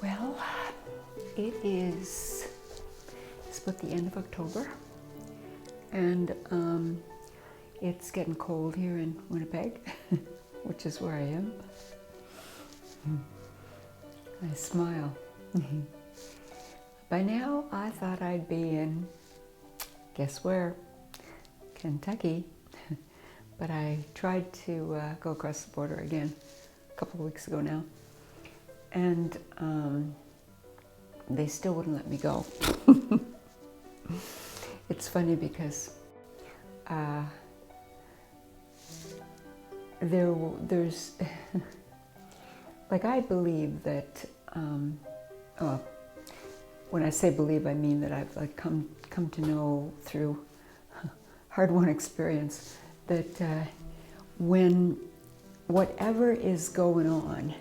Well, it's about the end of October, and it's getting cold here in Winnipeg, which is where I am. I smile. By now, I thought I'd be in, guess where? Kentucky. But I tried to go across the border again a couple of weeks ago now, and they still wouldn't let me go. It's funny because there's like, I believe that when I say believe, I mean that I've like come to know through hard-won experience that when whatever is going on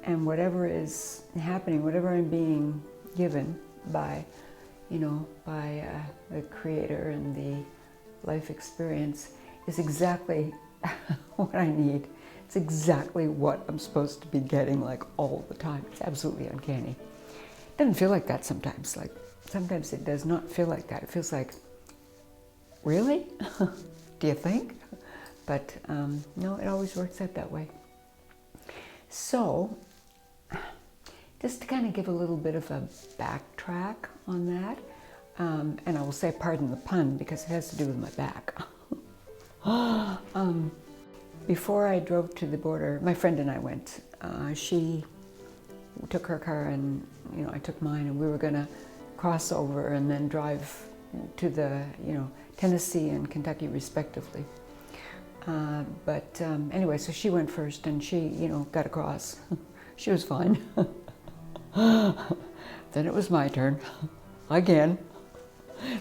and whatever is happening, whatever I'm being given by, by the Creator and the life experience, is exactly what I need. It's exactly what I'm supposed to be getting, like, all the time. It's absolutely uncanny. It doesn't feel like that sometimes. Like, sometimes it does not feel like that. It feels like, really? Do you think? But no, it always works out that way. So, just to kind of give a little bit of a backtrack on that, and I will say pardon the pun because it has to do with my back. Before I drove to the border, my friend and I went. She took her car and I took mine, and we were gonna cross over and then drive to the Tennessee and Kentucky respectively. But anyway, so she went first and she got across. She was fine. Then it was my turn again.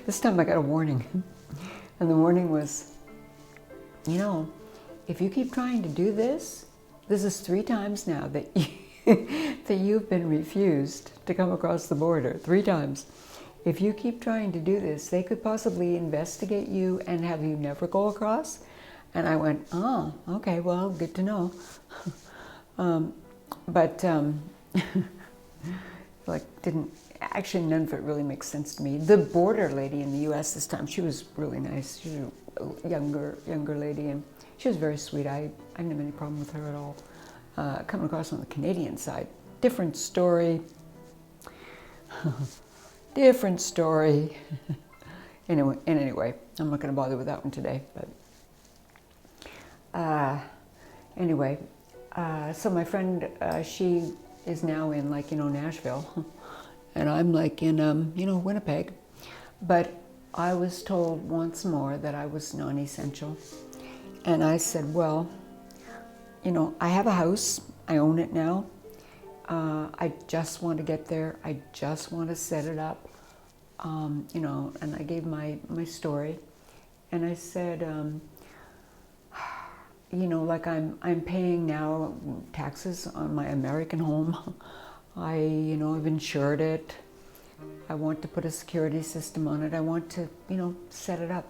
This time I got a warning, and the warning was, if you keep trying to do this is 3 times now that that you've been refused to come across the border. 3 times. If you keep trying to do this, they could possibly investigate you and have you never go across. And I went, oh, okay, well, good to know. Actually, none of it really makes sense to me. The border lady in the U.S. this time, she was really nice. She was a younger lady, and she was very sweet. I didn't have any problem with her at all. Coming across on the Canadian side, different story. Different story. Anyway, I'm not going to bother with that one today. But anyway, so my friend, she is now in Nashville, and I'm in Winnipeg. But I was told once more that I was non-essential, and I said, well, I have a house. I own it now. I just want to get there. I just want to set it up, and I gave my story, and I said, I'm paying now taxes on my American home. I've insured it. I want to put a security system on it. I want to, set it up.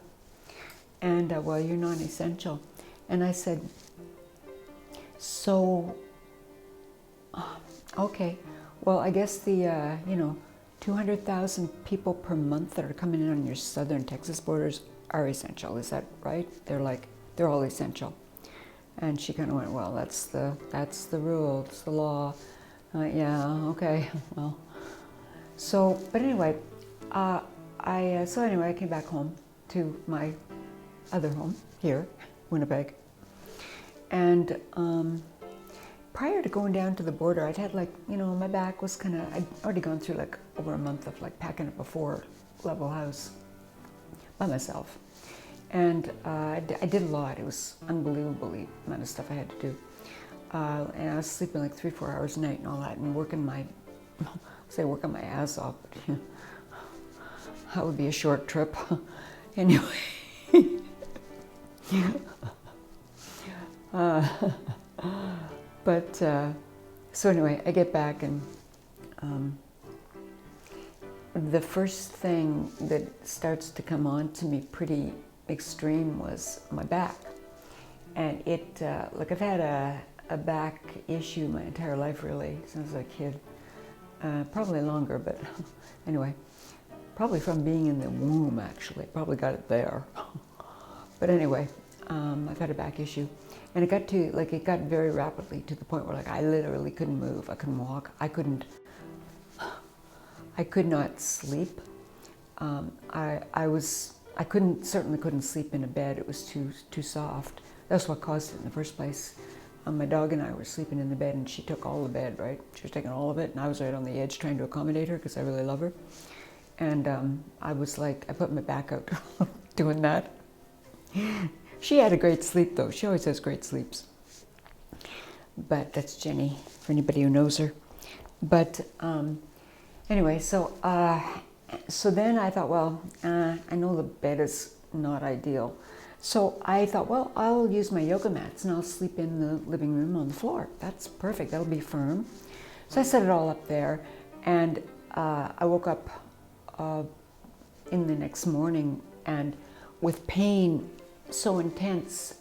And well, you're non-essential. And I said, so, okay, well, I guess the, 200,000 people per month that are coming in on your southern Texas borders are essential. Is that right? They're all essential. And she kind of went, well, that's the rule, it's the law. Yeah, okay, well. So, but anyway, I came back home to my other home here, Winnipeg. And prior to going down to the border, I'd had my back was I'd already gone through over a month of packing up a 4-level house by myself. And I did a lot. It was unbelievable the amount of stuff I had to do. And I was sleeping 3-4 hours a night and all that, and working my ass off. But, that would be a short trip. Anyway. So anyway, I get back, and the first thing that starts to come on to me pretty extreme was my back. And it, like I've had a back issue my entire life really, since I was a kid. Probably longer, but anyway, probably from being in the womb actually, probably got it there. But anyway, I've had a back issue. And it got to, like, it got very rapidly to the point where, like, I literally couldn't move, I couldn't walk, I could not sleep. I certainly couldn't sleep in a bed, it was too soft. That's what caused it in the first place. My dog and I were sleeping in the bed and she took all the bed, right? She was taking all of it and I was right on the edge trying to accommodate her because I really love her. And I was like, I put my back out doing that. She had a great sleep though. She always has great sleeps. But that's Jenny, for anybody who knows her. But anyway, so then I thought, well, I know the bed is not ideal. So I thought, well, I'll use my yoga mats and I'll sleep in the living room on the floor. That's perfect, that'll be firm. So I set it all up there and I woke up in the next morning and with pain so intense,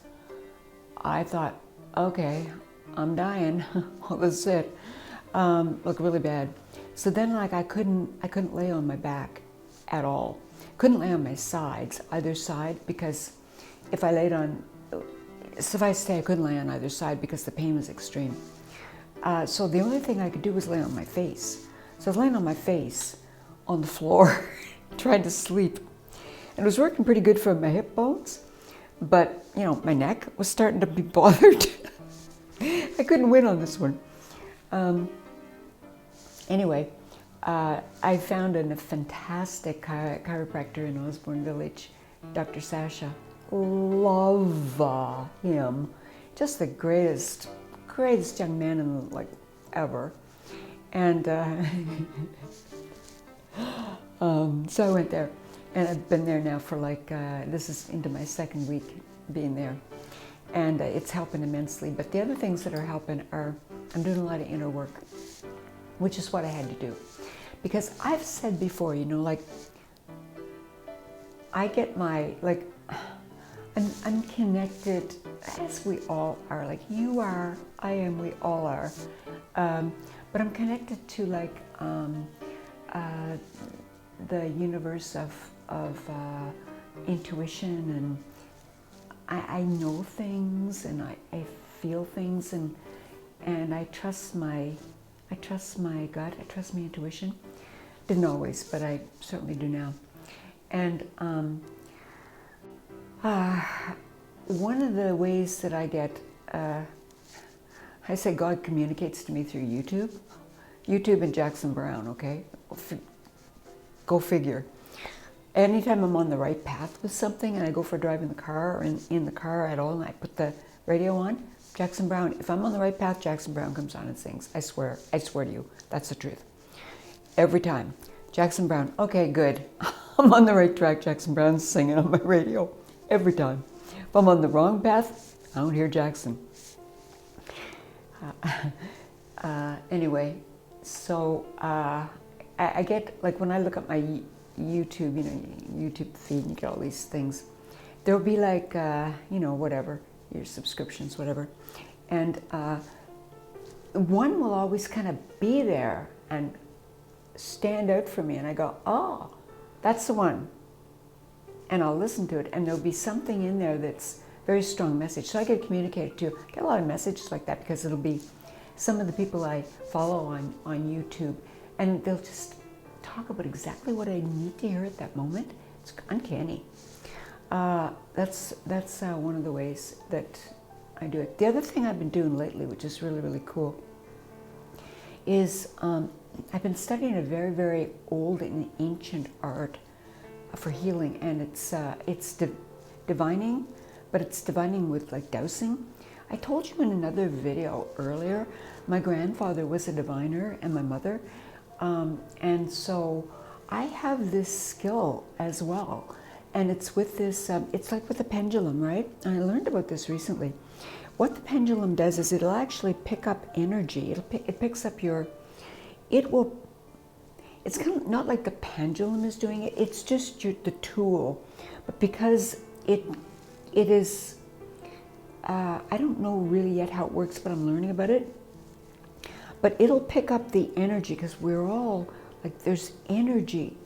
I thought, okay, I'm dying, well, this is it. Looked really bad. So then like I couldn't lay on my back at all. Couldn't lay on my sides, either side, because if I laid on, suffice to say I couldn't lay on either side because the pain was extreme. So the only thing I could do was lay on my face. So I was laying on my face on the floor, trying to sleep. And it was working pretty good for my hip bones, but you know, my neck was starting to be bothered. I couldn't win on this one. Anyway, I found a fantastic chiropractor in Osborne Village, Dr. Sasha. Love him. Just the greatest young man in like ever. And so I went there, and I've been there now for like, this is into my second week being there. And it's helping immensely. But the other things that are helping are, I'm doing a lot of inner work, which is what I had to do. Because I've said before, you know, like, I get my, like, I'm connected, as we all are, like you are, I am, we all are. But I'm connected to like the universe of intuition, and I know things and I feel things, and I trust my gut, I trust my intuition. Didn't always, but I certainly do now. And one of the ways that I get, I say God communicates to me through YouTube. YouTube and Jackson Browne, okay? Go figure. Anytime I'm on the right path with something and I go for a drive in the car or in the car at all and I put the radio on, Jackson Browne, if I'm on the right path, Jackson Browne comes on and sings. I swear to you, that's the truth. Every time. Jackson Browne, okay, good. I'm on the right track, Jackson Browne's singing on my radio. Every time. If I'm on the wrong path, I don't hear Jackson. Anyway, so I get, like when I look at my YouTube, you know, YouTube feed, and you get all these things. There'll be like, you know, whatever, your subscriptions, whatever. And one will always kind of be there and stand out for me. And I go, oh, that's the one. And I'll listen to it, and there'll be something in there that's very strong message. So I get communicated to, get a lot of messages like that, because it'll be some of the people I follow on YouTube, and they'll just talk about exactly what I need to hear at that moment. It's uncanny. That's one of the ways that I do it. The other thing I've been doing lately, which is really, really cool, is I've been studying a very, very old and ancient art for healing, and it's divining, but it's divining with like dowsing. I told you in another video earlier, my grandfather was a diviner and my mother, and so I have this skill as well, and it's with this, it's like with the pendulum, right? And I learned about this recently. What the pendulum does is it'll actually pick up energy. It picks up your, it's kind of not like the pendulum is doing it, it's just the tool. But because it is I don't know really yet how it works, but I'm learning about it. But it'll pick up the energy, because we're all, like, there's energy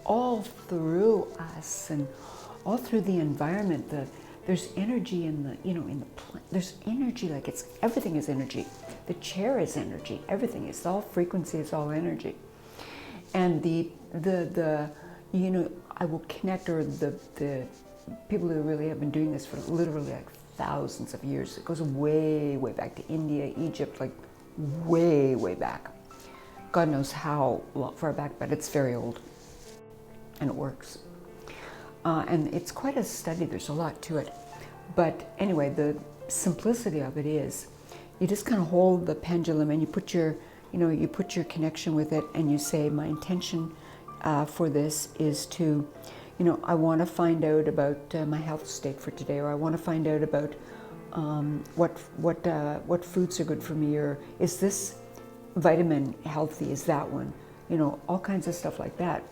all through us and all through the environment. There's energy in the, in the plant. There's energy, like everything is energy. The chair is energy. Everything is all frequency. It's all energy. And I will connect, or the people who really have been doing this for literally like thousands of years. It goes way, way back to India, Egypt, like way, way back. God knows how far back, but it's very old, and it works. And it's quite a study. There's a lot to it. But anyway, the simplicity of it is, you just kind of hold the pendulum and you put your, you put your connection with it, and you say, my intention for this is to, I want to find out about my health state for today, or I want to find out about what foods are good for me, or is this vitamin healthy, is that one, all kinds of stuff like that.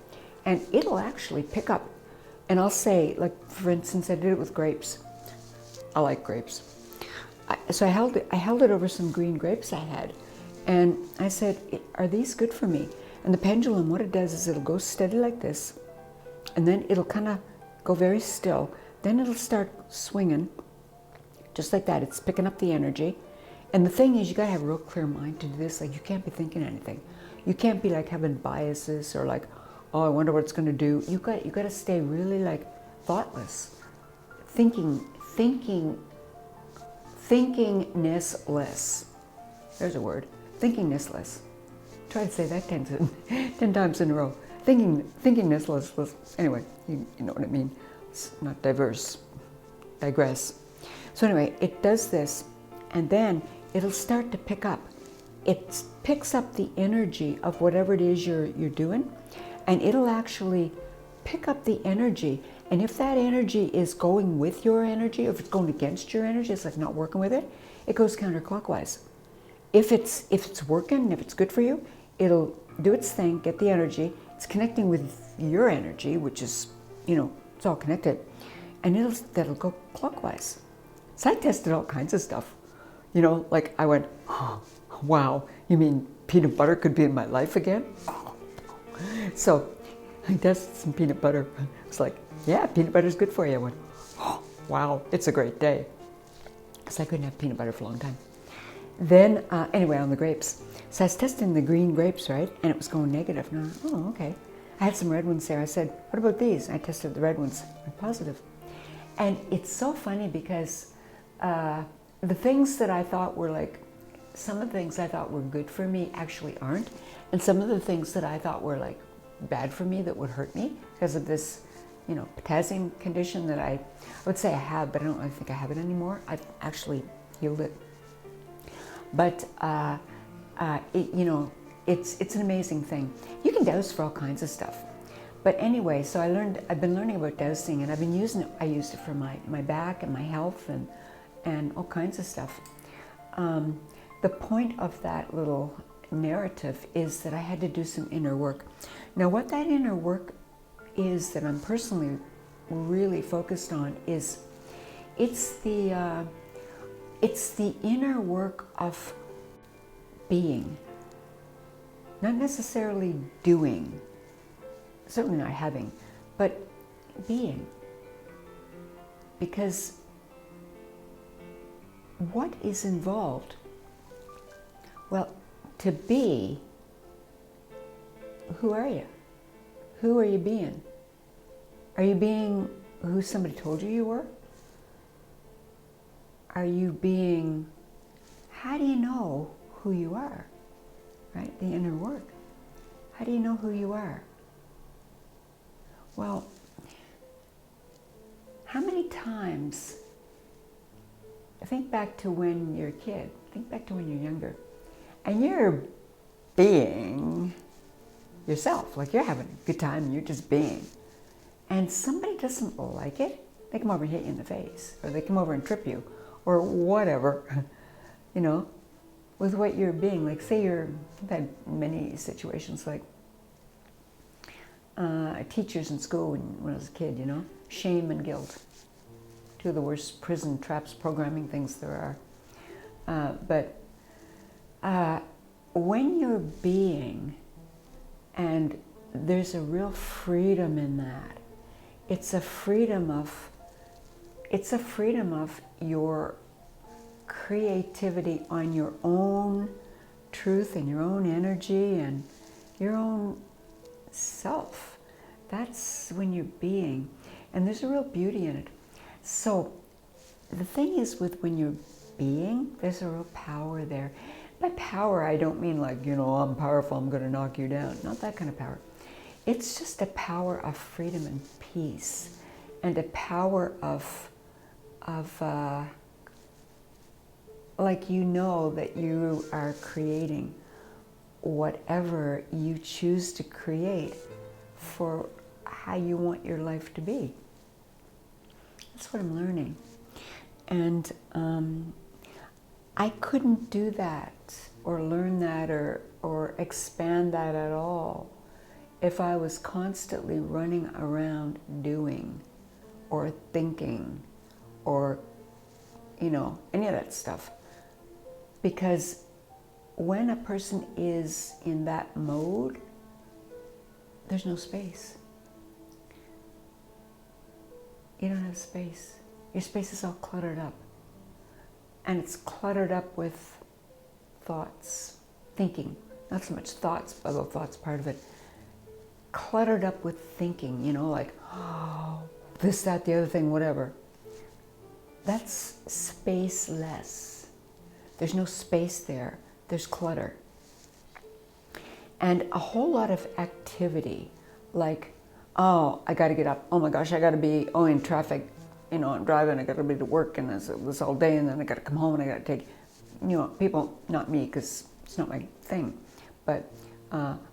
And it'll actually pick up. And I'll say, like, for instance, I did it with grapes. I like grapes. So I held it over some green grapes I had, and I said, are these good for me? And the pendulum, what it does is it'll go steady like this, and then it'll kind of go very still. Then it'll start swinging, just like that. It's picking up the energy. And the thing is, you gotta have a real clear mind to do this. Like, you can't be thinking anything. You can't be like having biases, or like, oh, I wonder what it's gonna do. You got to stay really like thoughtless, thinkingness-less. There's a word, thinkingness-less. Try to say that 10 times in a row. Thinkingness-less. Anyway, you know what I mean. It's not digress. So anyway, it does this, and then it'll start to pick up. It picks up the energy of whatever it is you're doing, and it'll actually pick up the energy. And if that energy is going with your energy, or if it's going against your energy, it's like not working with it, it goes counterclockwise. If it's working, if it's good for you, it'll do its thing, get the energy. It's connecting with your energy, which is, it's all connected, and that'll go clockwise. So I tested all kinds of stuff. Like I went, oh, wow, you mean peanut butter could be in my life again? So I tested some peanut butter. It's like, yeah, peanut butter is good for you. I went, oh, wow, it's a great day. Because I couldn't have peanut butter for a long time. Then, anyway, on the grapes. So I was testing the green grapes, right? And it was going negative. And I went, oh, okay. I had some red ones there. I said, what about these? I tested the red ones. I'm positive. And it's so funny because the things that I thought were like, some of the things I thought were good for me actually aren't. And some of the things that I thought were like bad for me, that would hurt me because of this, potassium condition that I would say I have, but I don't really think I have it anymore. I've actually healed it. But, it's an amazing thing. You can dowse for all kinds of stuff. But anyway, so I've been learning about dowsing, and I've been using it. I used it for my back and my health and all kinds of stuff. The point of that little narrative is that I had to do some inner work. Now, what that inner work is that I'm personally really focused on is it's the inner work of being, not necessarily doing, certainly not having, but being. Because what is involved? Well, to be, who are you? Who are you being? Are you being who somebody told you were? Are you being, how do you know who you are? Right? The inner work. How do you know who you are? Well, how many times, think back to when you're a kid, think back to when you're younger, and you're being yourself, like you're having a good time and you're just being. And somebody doesn't like it, they come over and hit you in the face, or they come over and trip you, or whatever, with what you're being. Like, say I've had many situations like teachers in school when I was a kid, shame and guilt. two of the worst prison traps programming things there are. But when you're being, and there's a real freedom in that. It's a freedom of your creativity on your own truth and your own energy and your own self. That's when you're being. And there's a real beauty in it. So the thing is with when you're being, there's a real power there. By power, I don't mean like, I'm powerful, I'm going to knock you down. Not that kind of power. It's just a power of freedom and peace, and a power of like that you are creating whatever you choose to create for how you want your life to be. That's what I'm learning. And I couldn't do that or learn that or expand that at all if I was constantly running around doing or thinking or, any of that stuff. Because when a person is in that mode, there's no space. You don't have space. Your space is all cluttered up. And it's cluttered up with thoughts, thinking. Not so much thoughts, although thoughts part of it. Cluttered up with thinking, like, this, that, the other thing, whatever. That's spaceless. There's no space there. There's clutter. And a whole lot of activity, like, I got to get up. Oh my gosh, I got to be, in traffic. I'm driving, I got to be to work, and this all day, and then I got to come home, and I got to take, people, not me, because it's not my thing, but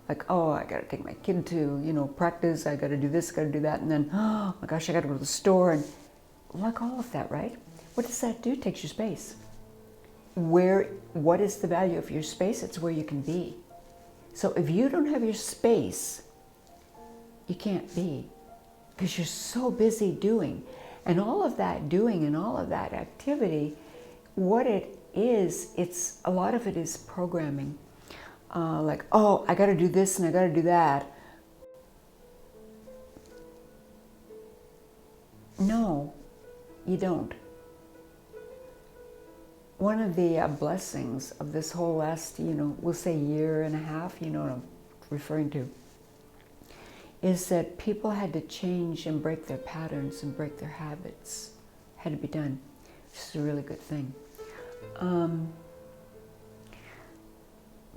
like, I got to take my kid to, practice, I got to do this, got to do that, and then, oh my gosh, I got to go to the store, and like all of that, right? What does that do? It takes your space. What is the value of your space? It's where you can be. So if you don't have your space, you can't be, because you're so busy doing. And all of that doing and all of that activity, what it is, a lot of it is programming. Like, I got to do this and I got to do that. No, you don't. One of the blessings of this whole last, we'll say year and a half, what I'm referring to, is that people had to change and break their patterns and break their habits. Had to be done, which is a really good thing.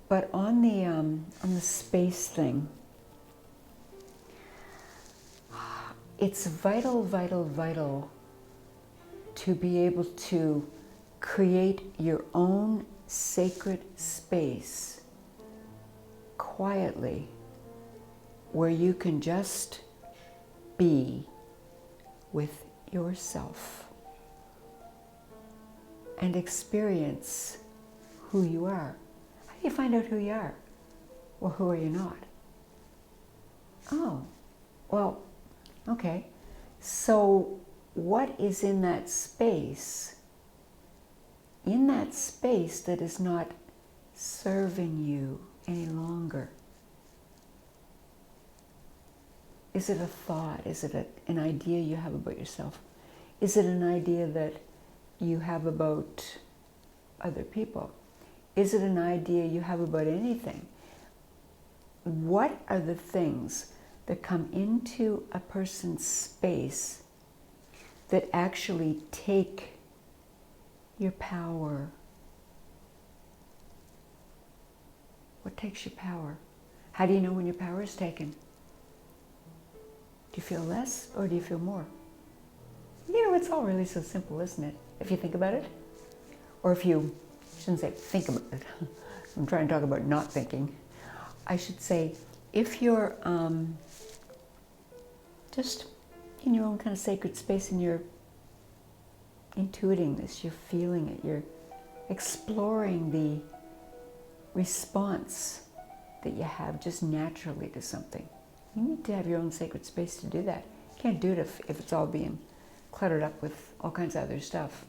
But on the space thing, it's vital, vital, vital to be able to create your own sacred space quietly, where you can just be with yourself and experience who you are. How do you find out who you are? Well, who are you not? Oh, well, okay. So what is in that space? In that space that is not serving you any longer? Is it a thought? Is it an idea you have about yourself? Is it an idea that you have about other people? Is it an idea you have about anything? What are the things that come into a person's space that actually take your power? What takes your power? How do you know when your power is taken? Do you feel less or do you feel more? It's all really so simple, isn't it? If you think about it. Or if you, I shouldn't say think about it. I'm trying to talk about not thinking. I should say, if you're just in your own kind of sacred space and you're intuiting this, you're feeling it, you're exploring the response that you have just naturally to something. You need to have your own sacred space to do that. You can't do it if it's all being cluttered up with all kinds of other stuff.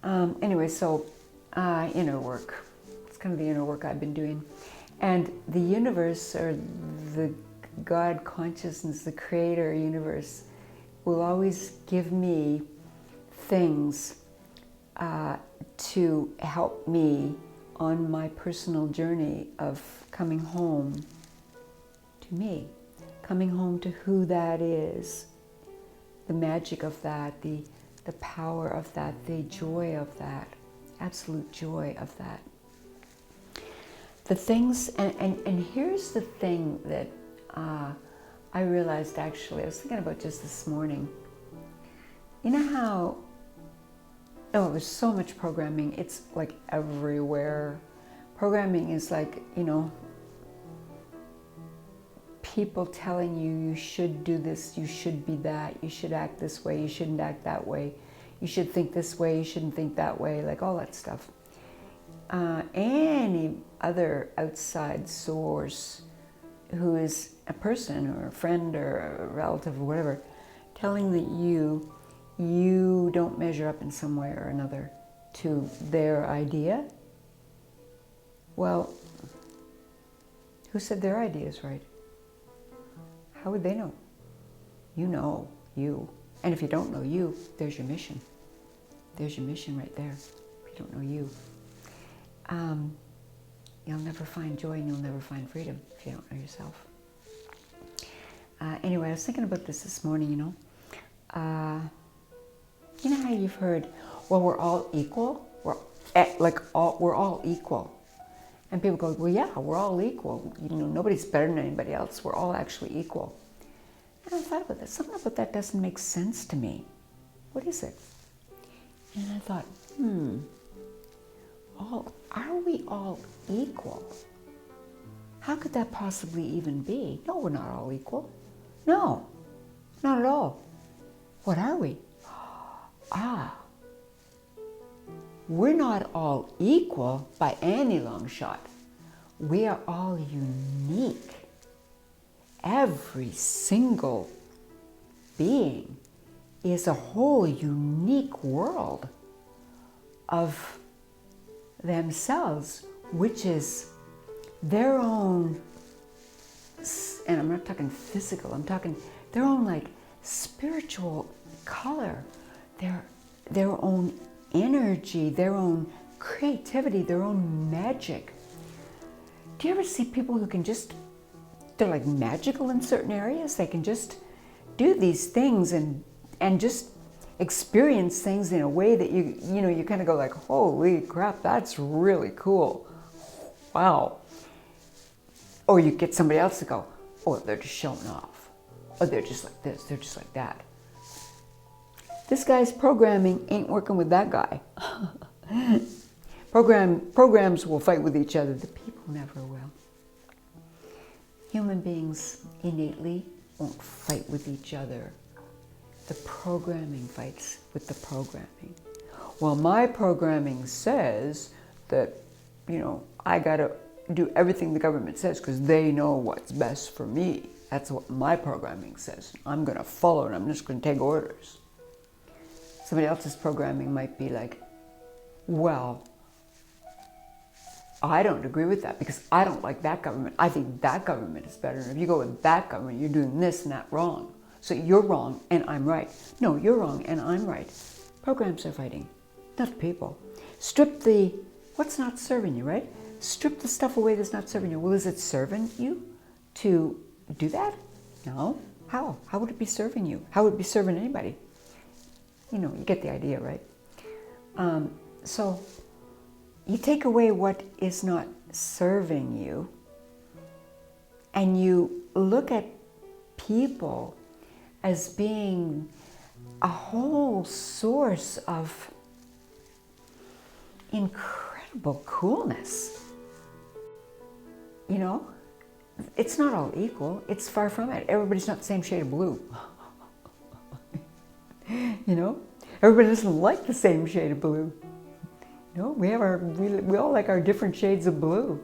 Anyway, so inner work. It's kind of the inner work I've been doing. And the universe, or the God consciousness, the creator universe, will always give me things to help me on my personal journey of coming home to me, coming home to who that is, the magic of that, the power of that, the joy of that, absolute joy of that. The things, and here's the thing that I realized actually, I was thinking about just this morning. You know how, there's so much programming, it's like everywhere. Programming is like, people telling you you should do this, you should be that, you should act this way, you shouldn't act that way, you should think this way, you shouldn't think that way, like all that stuff. Any other outside source who is a person or a friend or a relative or whatever, telling that you don't measure up in some way or another to their idea. Well, who said their idea is right? How would they know? You know you. And if you don't know you, there's your mission. There's your mission right there. If you don't know you. You'll never find joy and you'll never find freedom if you don't know yourself. Anyway, I was thinking about this morning, you know how you've heard, well, we're all equal? We're all equal. And people go, well, yeah, we're all equal. Nobody's better than anybody else. We're all actually equal. And I thought about that. Something about that doesn't make sense to me. What is it? And I thought, are we all equal? How could that possibly even be? No, we're not all equal. No, not at all. What are we? We're not all equal by any long shot. We are all unique. Every single being is a whole unique world of themselves, which is their own, and I'm not talking physical, I'm talking their own like spiritual color, their own energy, their own creativity, their own magic. Do you ever see people who can they're like magical in certain areas? They can just do these things and just experience things in a way that you kind of go like, holy crap, that's really cool. Wow. Or you get somebody else to go, oh, they're just showing off. Oh, they're just like this, they're just like that. This guy's programming ain't working with that guy. Programs will fight with each other. The people never will. Human beings innately won't fight with each other. The programming fights with the programming. Well, my programming says that, I got to do everything the government says because they know what's best for me. That's what my programming says. I'm going to follow it. I'm just going to take orders. Somebody else's programming might be like, well, I don't agree with that because I don't like that government. I think that government is better. And if you go with that government, you're doing this and that wrong. So you're wrong and I'm right. No, you're wrong and I'm right. Programs are fighting, not people. Strip what's not serving you, right? Strip the stuff away that's not serving you. Well, is it serving you to do that? No. How? How would it be serving you? How would it be serving anybody? You get the idea, right? So you take away what is not serving you and you look at people as being a whole source of incredible coolness. It's not all equal. It's far from it. Everybody's not the same shade of blue. Everybody doesn't like the same shade of blue. We all like our different shades of blue.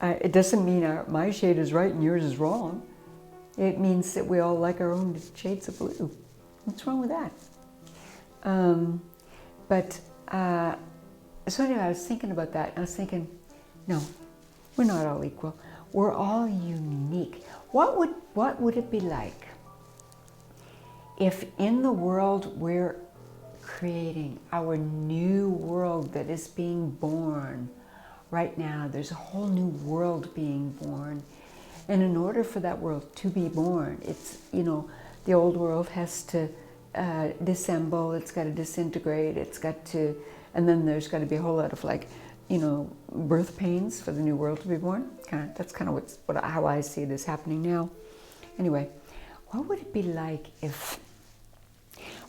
It doesn't mean my shade is right and yours is wrong. It means that we all like our own shades of blue. What's wrong with that? So anyway, I was thinking about that. I was thinking, no, we're not all equal. We're all unique. What would it be like if in the world we're creating, our new world that is being born right now, there's a whole new world being born. And in order for that world to be born, it's, the old world has to dissemble, it's got to disintegrate, it's got to, and then there's got to be a whole lot of birth pains for the new world to be born. That's kind of how I see this happening now. Anyway, what would it be like if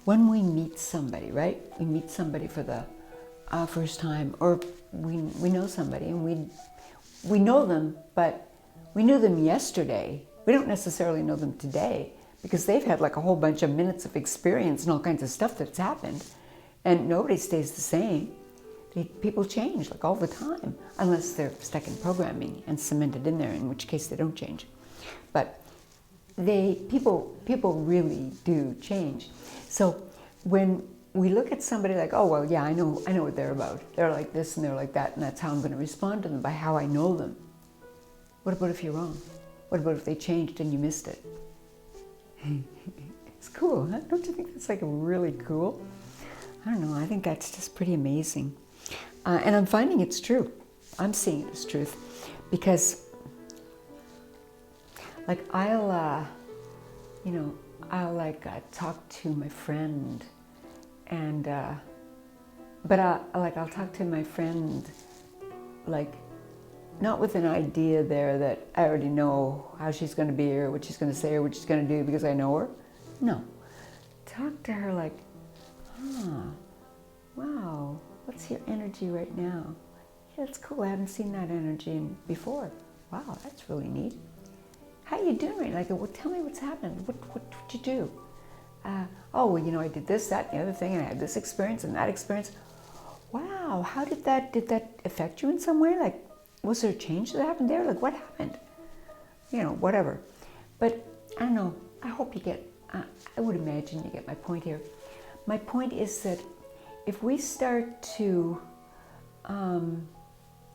when we meet somebody, right? We meet somebody for the first time, or we know somebody and we know them, but we knew them yesterday. We don't necessarily know them today because they've had like a whole bunch of minutes of experience and all kinds of stuff that's happened, and nobody stays the same. People change like all the time, unless they're stuck in programming and cemented in there, in which case they don't change. But people really do change. So when we look at somebody like, oh well, yeah, I know what they're about. They're like this and they're like that, and that's how I'm going to respond to them, by how I know them. What about if you're wrong? What about if they changed and you missed it? It's cool, huh? Don't you think that's like really cool? I don't know. I think that's just pretty amazing. And I'm finding it's true. I'm seeing it as truth, because like I'll talk to my friend, and but I'll talk to my friend like not with an idea there that I already know how she's going to be or what she's going to say or what she's going to do because I know her. No, talk to her like, wow, what's your energy right now? Yeah, that's cool. I haven't seen that energy before. Wow, that's really neat. How you doing? Like, well, tell me what's happened. What did you do? Oh, well, I did this, that, and the other thing, and I had this experience and that experience. Wow, how did that affect you in some way? Like, was there a change that happened there? Like, what happened? Whatever. But I don't know. I hope you get. I would imagine you get my point here. My point is that if we start to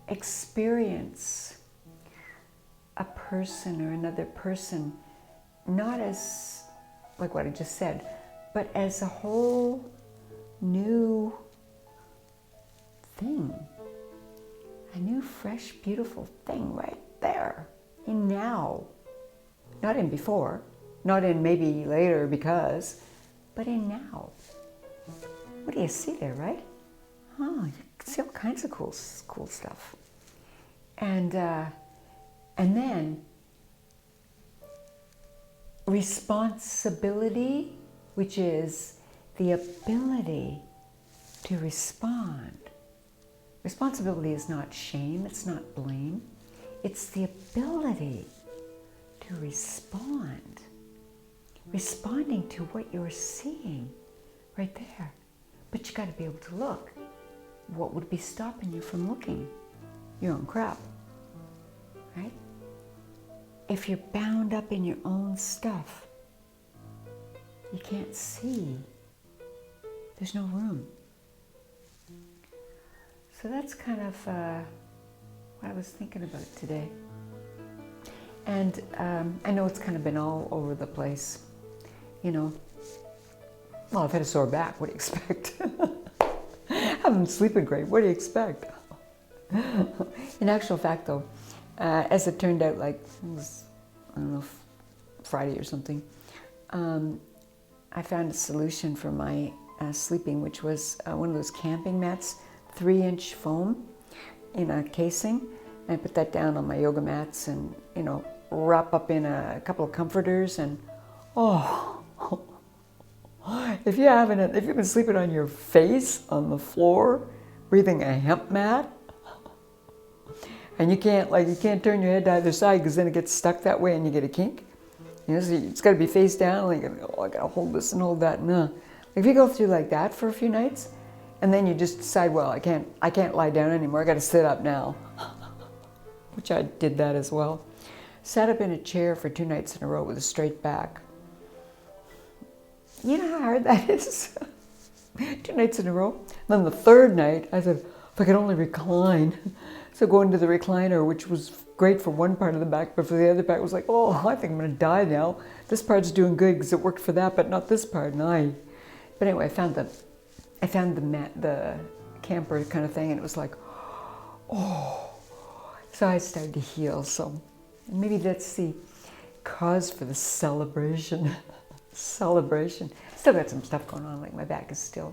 experience a person or another person, not as like what I just said, but as a whole new thing, a new, fresh, beautiful thing right there, in now, not in before, not in maybe later because, but in now. What do you see there, right? Oh, you can see all kinds of cool stuff. And then responsibility, which is the ability to respond. Responsibility is not shame, it's not blame. It's the ability to respond. Responding to what you're seeing right there. But you got to be able to look. What would be stopping you from looking? Your own crap, right? If you're bound up in your own stuff, you can't see. There's no room. So that's kind of what I was thinking about today. And I know it's kind of been all over the place, Well, I've had a sore back. What do you expect? I haven't been sleeping great. What do you expect? In actual fact, though, as it turned out, like, it was, I don't know, Friday or something, I found a solution for my sleeping, which was one of those camping mats, 3-inch foam in a casing. And I put that down on my yoga mats and, wrap up in a couple of comforters, and if you've been sleeping on your face on the floor, breathing a hemp mat, and you can't turn your head to either side because then it gets stuck that way and you get a kink. So it's got to be face down. Like, I got to hold this and hold that. No, if you go through like that for a few nights, and then you just decide, well, I can't lie down anymore. I got to sit up now, which I did that as well. Sat up in a chair for 2 nights in a row with a straight back. You know how hard that is? 2 nights in a row. Then the third night, I said, if I could only recline. So going to the recliner, which was great for one part of the back, but for the other part, it was like, oh, I think I'm going to die now. This part's doing good because it worked for that, but not this part. But anyway, I found the camper kind of thing, and it was like, oh. So I started to heal. So maybe that's the cause for the celebration. Celebration. Still got some stuff going on, like my back is still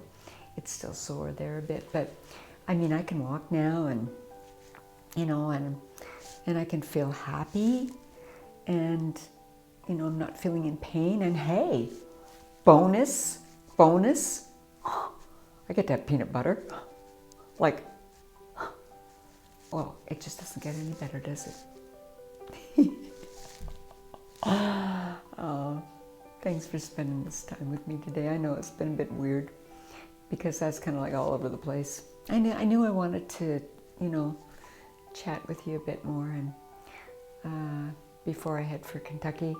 sore there a bit, but I mean, I can walk now, and you know, and I can feel happy, and you know, I'm not feeling in pain. And hey, bonus, I get to have peanut butter. Like, well, it just doesn't get any better, does it? Oh, thanks for spending this time with me today. I know it's been a bit weird because that's kind of like all over the place. I knew I wanted to, you know, chat with you a bit more, and before I head for Kentucky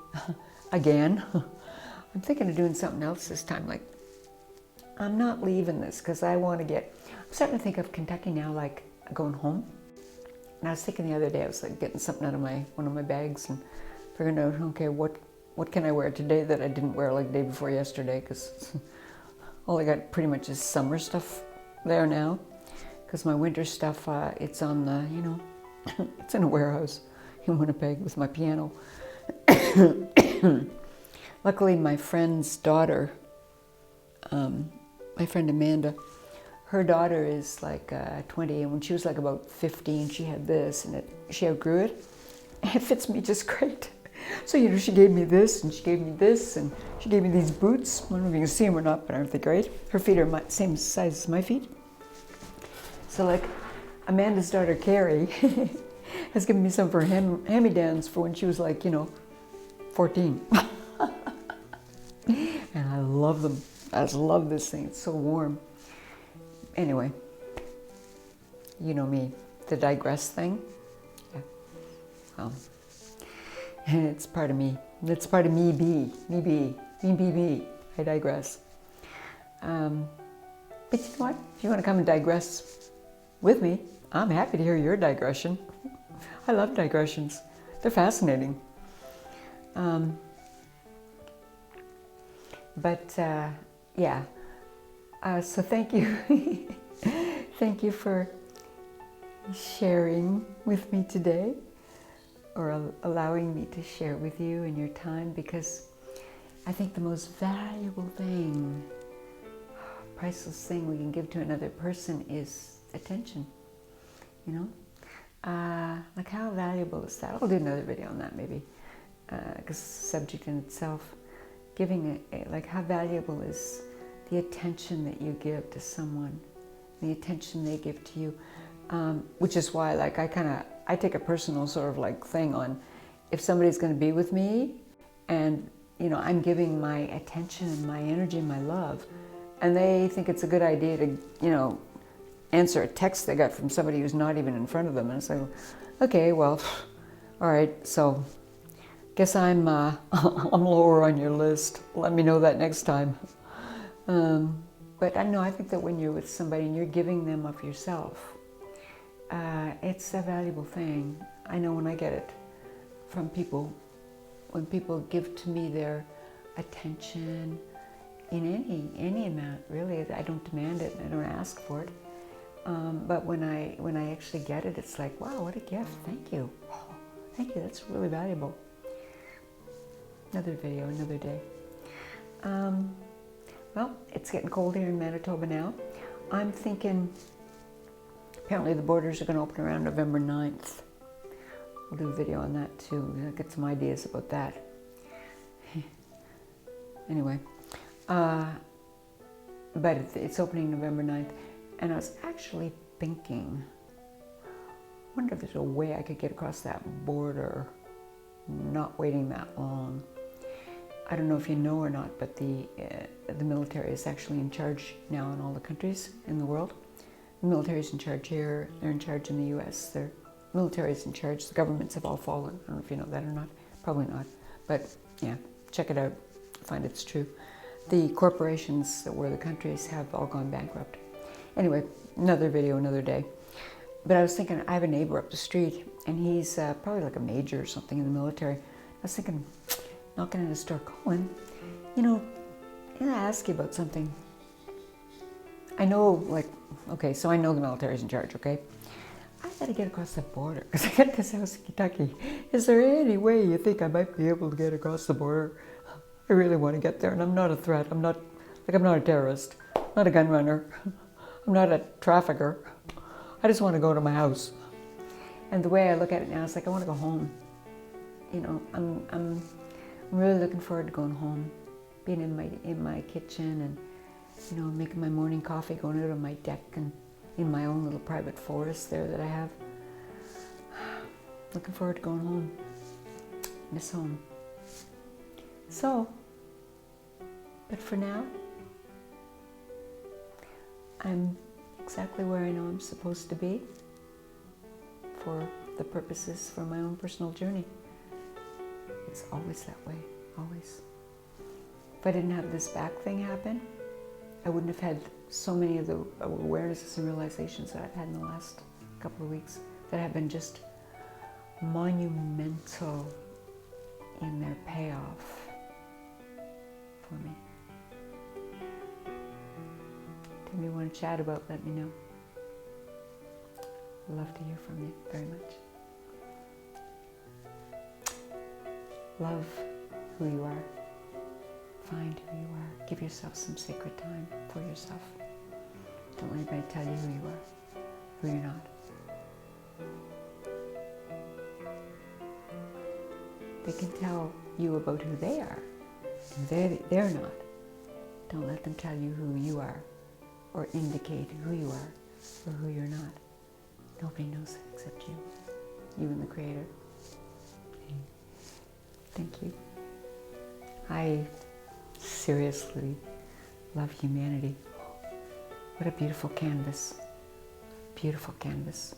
again. I'm thinking of doing something else this time. Like, I'm not leaving this because I want to I'm starting to think of Kentucky now like going home. And I was thinking the other day, I was like getting something out of one of my bags and figuring out, okay, what can I wear today that I didn't wear like the day before yesterday? Because all I got pretty much is summer stuff there now. Because my winter stuff, it's on the, you know, it's in a warehouse in Winnipeg with my piano. Luckily, my friend's daughter, my friend Amanda, her daughter is like 20, and when she was like about 15, she had this, and she outgrew it. And it fits me just great. So, you know, she gave me this, and she gave me this, and she gave me these boots. I don't know if you can see them or not, but aren't they great? Her feet are same size as my feet. So, like, Amanda's daughter, Carrie, has given me some of her hand-me-downs for when she was like, you know, 14. And I love them. I just love this thing. It's so warm. Anyway, you know me, the digress thing. Yeah. Well, it's part of me. It's part of me. I digress. But you know what? If you want to come and digress with me, I'm happy to hear your digression. I love digressions. They're fascinating. Yeah. So thank you. Thank you for sharing with me today, or allowing me to share with you in your time, because I think the most valuable thing, priceless thing we can give to another person is attention, you know? Like, how valuable is that? I'll do another video on that maybe, because it's a subject in itself. Giving it, like, how valuable is the attention that you give to someone, the attention they give to you, which is why, like, I take a personal sort of like thing on if somebody's going to be with me, and you know, I'm giving my attention and my energy and my love, and they think it's a good idea to, you know, answer a text they got from somebody who's not even in front of them, and it's like, okay, well, all right, so guess I'm I'm lower on your list. Let me know that next time. But I know, I think that when you're with somebody and you're giving them of yourself, it's a valuable thing. I know when I get it from people, when people give to me their attention in any amount, really. I don't demand it, and I don't ask for it. But when I actually get it, it's like, wow, what a gift! Thank you, thank you. That's really valuable. Another video, another day. Well, it's getting cold here in Manitoba now. I'm thinking, apparently the borders are going to open around November 9th. I'll do a video on that too. I'll get some ideas about that. Anyway, but it's opening November 9th, and I was actually thinking, I wonder if there's a way I could get across that border, not waiting that long. I don't know if you know or not, but the military is actually in charge now in all the countries in the world. The military is in charge here. They're in charge in the U.S. The military is in charge. The governments have all fallen. I don't know if you know that or not. Probably not. But yeah, check it out. Find it's true. the corporations that were the countries have all gone bankrupt. Anyway, another video, another day. But I was thinking, I have a neighbor up the street, and he's probably like a major or something in the military. I was thinking, knocking on his door, Colin, can I ask you about something? I know, okay, so I know the military's in charge, okay? I gotta get across the border, because I got this house in Kentucky. Is there any way you think I might be able to get across the border? I really want to get there, and I'm not a threat. I'm not a terrorist. I'm not a gun runner. I'm not a trafficker. I just want to go to my house. And the way I look at it now, it's like I want to go home. I'm really looking forward to going home, being in my kitchen and making my morning coffee, going out on my deck and in my own little private forest there that I have. Looking forward to going home. Miss home. So, but for now, I'm exactly where I know I'm supposed to be for the purposes for my own personal journey. It's always that way, always. If I didn't have this back thing happen, I wouldn't have had so many of the awarenesses and realizations that I've had in the last couple of weeks that have been just monumental in their payoff for me. If you want to chat about, let me know. I'd love to hear from you very much. Love who you are. Find who you are. Give yourself some sacred time for yourself. Don't let anybody tell you who you are, who you're not. They can tell you about who they are. They're not. Don't let them tell you who you are or indicate who you are or who you're not. Nobody knows that except you. You and the Creator. Thank you. I seriously love humanity. What a beautiful canvas. Beautiful canvas.